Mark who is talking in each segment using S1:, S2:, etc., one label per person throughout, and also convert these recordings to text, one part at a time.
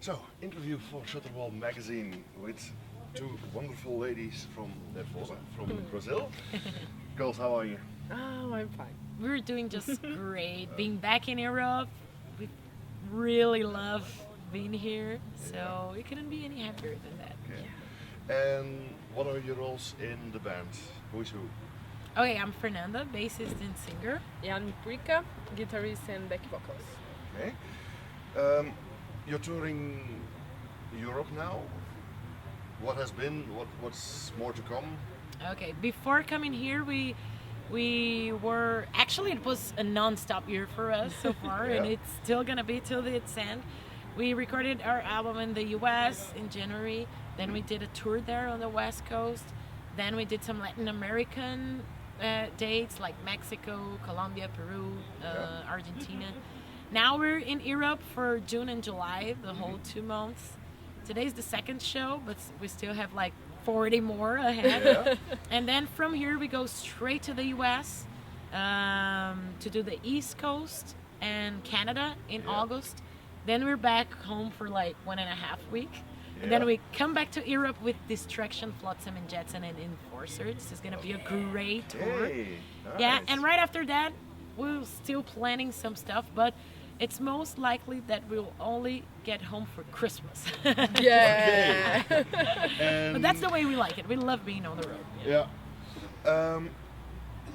S1: So, interview for SHUTTERWALL magazine with two wonderful ladies from Nervosa, from Brazil. Girls, how are you?
S2: Oh, I'm fine.
S3: We're doing just great. Being back in Europe, we really love being here, so we couldn't be any happier than that.
S1: Okay. And what are your roles in the band? Who is who?
S3: Okay, I'm Fernanda, bassist and singer.
S2: Yeah, I'm Prika, guitarist and back vocals.
S1: Okay. You're touring Europe now. What has been? What's more to come?
S3: Okay, before coming here, we were actually, it was a non-stop year for us so far, and it's still gonna be till its end. We recorded our album in the US in January, then we did a tour there on the West Coast, then we did some Latin American dates like Mexico, Colombia, Peru, Argentina. Now we're in Europe for June and July, the whole 2 months. Today's the second show, but we still have like 40 more ahead. And then from here we go straight to the US to do the East Coast and Canada in August. Then we're back home for like 1.5 weeks. And then we come back to Europe with Distraction, Flotsam and Jetsam and Enforcer. This is going to be a great tour.
S1: Hey, nice.
S3: Yeah, and right after that, we're still planning some stuff, but it's most likely that we'll only get home for Christmas.
S2: Yeah.
S1: And
S3: But that's the way we like it. We love being on the road.
S1: yeah.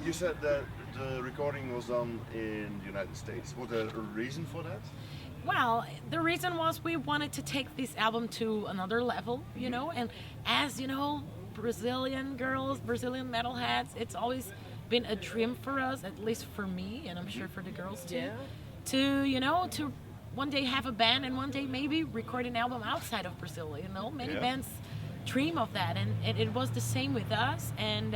S1: You said that the recording was done in the United States. Was there a reason for that?
S3: Well, the reason was we wanted to take this album to another level, you know, and as you know, Brazilian girls, Brazilian metalheads, it's always been a dream for us, at least for me, and I'm sure for the girls too,
S2: Yeah.
S3: to one day have a band and one day maybe record an album outside of Brazil, you know. Many bands dream of that, and it was the same with us. And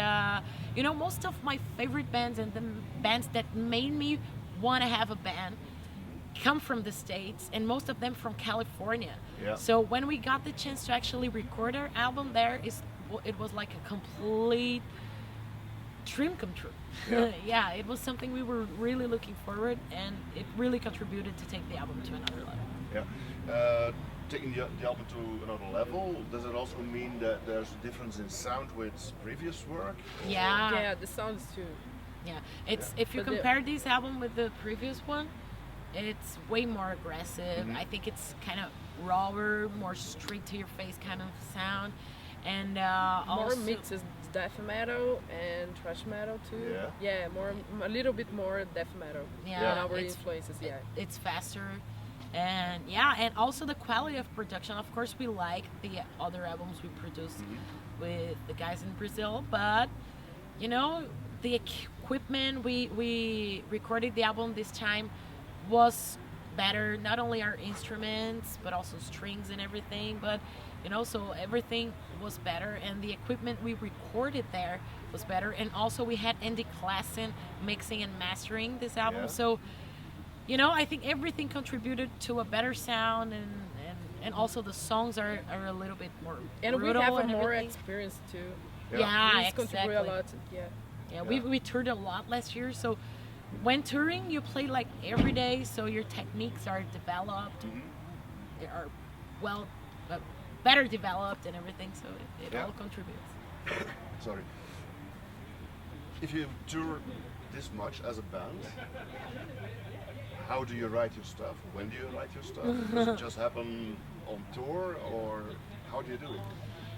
S3: you know, most of my favorite bands and the bands that made me want to have a band come from the States, and most of them from California.
S1: Yeah.
S3: So when we got the chance to actually record our album there, it was like a complete dream come true.
S1: Yeah.
S3: It was something we were really looking forward, and it really contributed to take the album to another level.
S1: Yeah. Taking the album to another level, does it also mean that there's a difference in sound with previous work?
S2: Yeah, the sounds too.
S3: Yeah, it's if you
S2: But the-
S3: compare this album with the previous one, it's way more aggressive. I think it's kind of rawer, more straight to your face kind of sound, and
S2: More
S3: also
S2: mixes death metal and thrash metal too.
S1: Yeah.
S2: Yeah, a little bit more death metal.
S3: Yeah,
S2: than our
S3: it's-
S2: influences. Yeah.
S3: it's faster, and and also the quality of production. Of course, we like the other albums we produced with the guys in Brazil, but you know, the equipment we recorded the album this time was better. Not only our instruments, but also strings and everything. But you know, so everything was better, and the equipment we recorded there was better. And also we had Andy Klassen mixing and mastering this album.
S1: Yeah.
S3: So you know, I think everything contributed to a better sound, and also the songs are a little bit more
S2: And we
S3: brutal
S2: have a
S3: and
S2: more
S3: everything.
S2: experience too.
S3: Yeah,
S2: This contribute a
S3: exactly.
S2: lot. Yeah.
S3: Yeah, we toured a lot last year, so when touring, you play like every day, so your techniques are developed, they are better developed and everything, so it all contributes.
S1: Sorry. If you tour this much as a band, how do you write your stuff? When do you write your stuff? Does it just happen on tour, or how do you do it?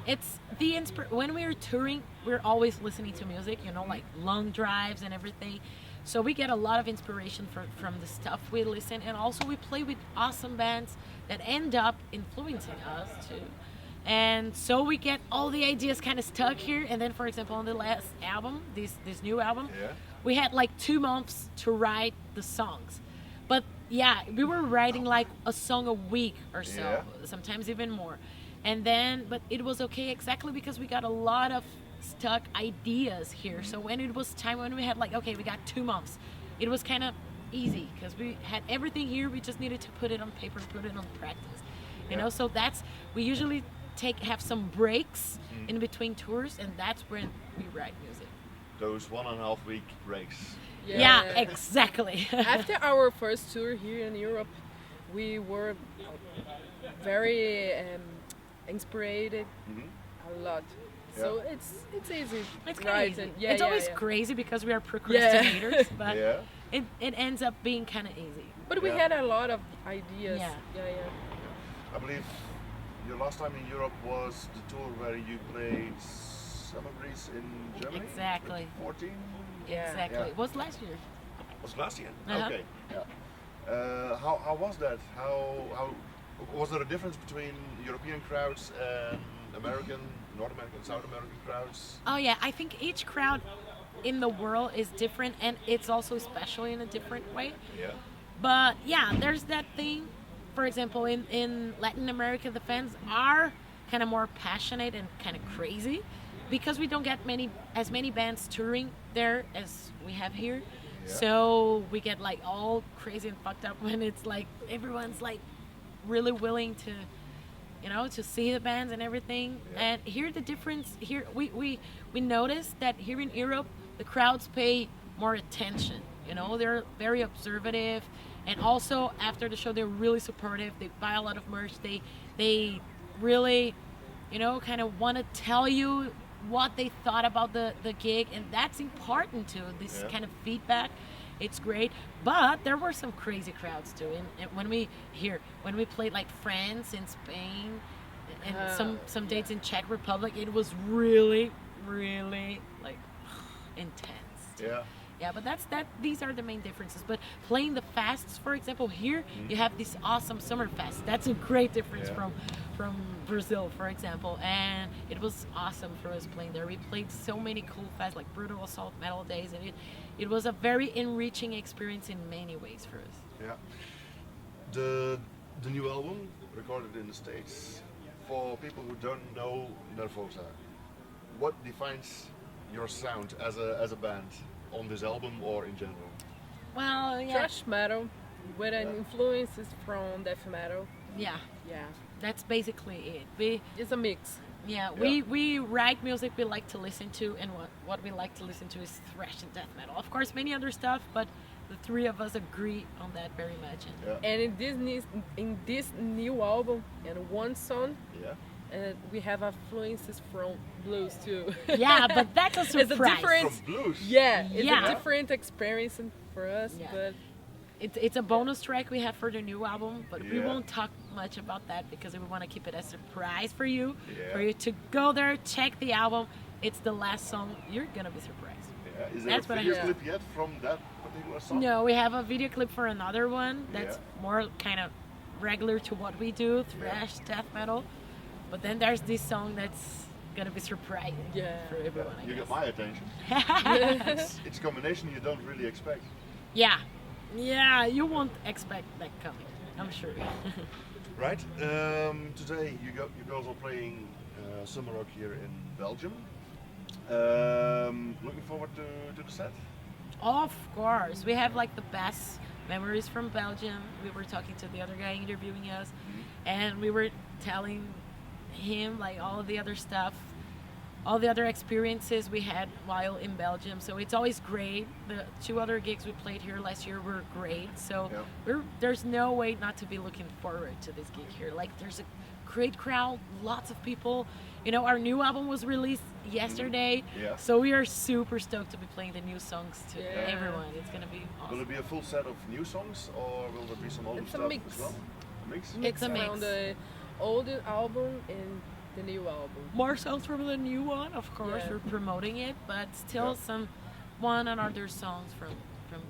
S3: It's the when we're touring, we're always listening to music, you know, like long drives and everything. So we get a lot of inspiration from the stuff we listen, and also we play with awesome bands that end up influencing us too. And so we get all the ideas kind of stuck here. And then, for example, on the last album, this new album, we had like 2 months to write the songs. But yeah, we were writing like a song a week or so, sometimes even more. And then, but it was okay exactly because we got a lot of stuck ideas here. So when it was time, when we had like, okay, we got 2 months, it was kind of easy because we had everything here. We just needed to put it on paper, put it on practice, you know. So we usually have some breaks in between tours, and that's when we write music.
S1: Those 1.5 week breaks.
S3: Yeah, exactly.
S2: After our first tour here in Europe, we were very inspired
S1: Hmm.
S2: a lot. So it's easy.
S3: It's kind
S2: right?
S3: of easy.
S2: And yeah,
S3: It's
S2: yeah,
S3: always
S2: yeah.
S3: crazy because we are procrastinators, but
S1: Yeah.
S3: it ends up being kind of easy.
S2: But we
S1: Yeah.
S2: had a lot of ideas.
S3: Yeah.
S2: Yeah.
S1: I believe your last time in Europe was the tour where you played Summer Breeze in Germany.
S3: Exactly.
S1: 14.
S2: Yeah.
S3: Exactly.
S1: Yeah.
S3: It was last year.
S1: Was last year.
S3: Uh-huh.
S1: Okay. Yeah. How was that? How was there a difference between European crowds and American, North American, South American crowds?
S3: Oh yeah, I think each crowd in the world is different, and it's also special in a different way.
S1: Yeah.
S3: But yeah, there's that thing. For example, in Latin America, the fans are kind of more passionate and kind of crazy because we don't get as many bands touring there as we have here.
S1: Yeah.
S3: So we get like all crazy and fucked up when it's like everyone's like really willing to, to see the bands and everything.
S1: Yeah.
S3: And here the difference here we notice that here in Europe the crowds pay more attention. They're very observative, and also after the show they're really supportive. They buy a lot of merch. They really, kind of want to tell you what they thought about the gig, and that's important too. This
S1: Yeah.
S3: kind of feedback, it's great. But there were some crazy crowds too. And when we played like France and Spain, and some dates in Czech Republic, it was really, really like intense.
S1: Yeah.
S3: Yeah, but these are the main differences. But playing the fasts, for example, here you have this awesome summer fest. That's a great difference
S1: Yeah.
S3: from Brazil, for example. And it was awesome for us playing there. We played so many cool fests like Brutal Assault Metal Days, and it was a very enriching experience in many ways for us.
S1: Yeah. The new album recorded in the States. For people who don't know Nervosa, what defines your sound as a band on this album or in general?
S3: Well, yeah,
S2: Thrash metal with an influences from death metal.
S3: yeah,
S2: Yeah.
S3: that's basically it.
S2: It's a mix.
S3: Yeah,
S1: Yeah.
S3: we write music we like to listen to, and what we like to listen to is thrash and death metal. Of course, many other stuff, but the three of us agree on that very much. And
S1: Yeah.
S2: And in this new album, and one song,
S1: Yeah.
S2: we have influences from blues too.
S3: yeah, but that's a
S2: It's a
S3: surprise.
S2: different-
S1: From blues.
S2: Yeah, it's
S3: Yeah.
S2: a different experience for us,
S3: Yeah.
S2: but
S3: It's a bonus track we have for the new album, but we
S1: Yeah.
S3: won't talk much about that because we want to keep it a surprise for you,
S1: Yeah.
S3: for you to go there, check the album. It's the last song. You're gonna be surprised.
S1: Yeah. Is there
S3: That's
S1: a
S3: what I
S1: video
S2: heard.
S1: clip yet from that particular song?
S3: No, we have a video clip for another one that's
S1: Yeah.
S3: more kind of regular to what we do, thrash, death metal. But then there's this song that's gonna be surprising
S2: Yeah.
S3: for everyone. I
S1: You
S3: guess.
S1: get my attention. It's a combination you don't really expect.
S3: Yeah, you won't expect that coming. I'm sure.
S1: Right. Today you girls are playing Summerrock here in Belgium. Looking forward to the set.
S3: Of course, we have like the best memories from Belgium. We were talking to the other guy interviewing us, and we were telling him like all of the other stuff, all the other experiences we had while in Belgium. So it's always great. The two other gigs we played here last year were great. So
S1: Yeah.
S3: there's no way not to be looking forward to this gig here. Like there's a great crowd, lots of people. Our new album was released yesterday.
S1: Yeah.
S3: So we are super stoked to be playing the new songs to
S2: Yeah.
S3: everyone. It's gonna be
S1: Will
S3: awesome.
S1: it be a full set of new songs or will there be some old
S2: It's a
S1: stuff
S2: mix.
S1: as well? A mix?
S3: It's a mix.
S2: from the old album and the new album.
S3: More songs from the new one, of course.
S2: Yeah.
S3: We're promoting it, but still
S1: Yeah.
S3: some one and other songs from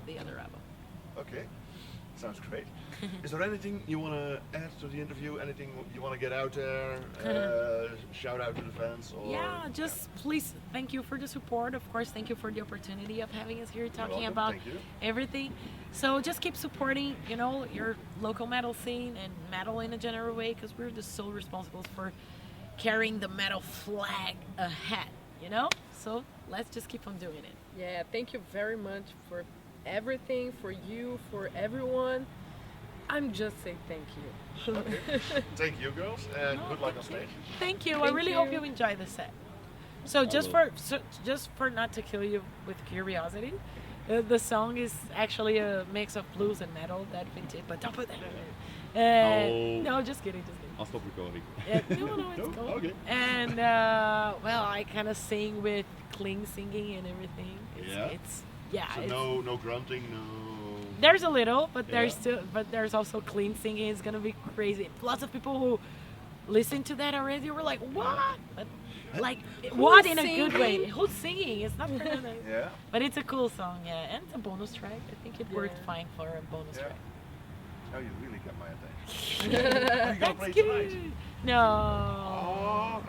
S3: the other album.
S1: Okay. Sounds great. Is there anything you want to add to the interview? Anything you want to get out there? Shout out to the fans? Or,
S3: Yeah, just please thank you for the support. Of course, thank you for the opportunity of having us here talking
S1: welcome.
S3: about
S1: Thank you.
S3: everything. So just keep supporting, your local metal scene and metal in a general way, because we're the sole responsible for carrying the metal flag ahead. So let's just keep on doing it.
S2: Yeah, thank you very much for everything, for you, for everyone. I'm just saying thank you.
S1: Thank you, girls, and good luck on stage.
S3: Thank you. I
S2: Thank
S3: really
S2: you.
S3: hope you enjoy the set. So just for not to kill you with curiosity, the song is actually a mix of blues and metal that we did. But don't put that in there. No, just kidding, just kidding.
S4: I'll stop recording.
S3: No, it's
S4: No?
S3: cool.
S4: Okay.
S3: And well, I kind of sing with clean singing and everything.
S4: So no grunting, no.
S3: There's a little, but there's
S4: Yeah.
S3: there's also clean singing. It's gonna be crazy. Lots of people who listen to that already were like, "What?" But, like, what in a good way?
S2: singing?
S3: Who's singing? It's not very nice.
S1: Yeah.
S3: But it's a cool song, yeah, and it's a bonus track. I think it worked
S2: Yeah.
S3: fine for a bonus
S1: Yeah.
S3: track.
S1: Now you really get my attention. Are you gonna play tonight?
S3: No,
S1: Oh.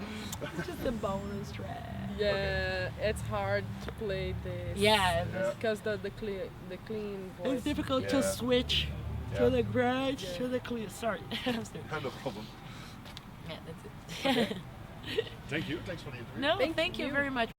S3: it's just a bonus track.
S2: Yeah, it's hard to play this.
S3: Yeah,
S1: Yeah.
S2: because the clean voice.
S3: it's difficult
S1: Yeah.
S3: to switch
S1: Yeah.
S3: to the garage
S2: Yeah.
S3: to the clear. Sorry, I'm sorry.
S1: No problem.
S3: Yeah, that's it.
S1: Thank you. Thanks for the interview.
S3: No,
S2: Thank
S3: thank you
S2: you.
S3: very much.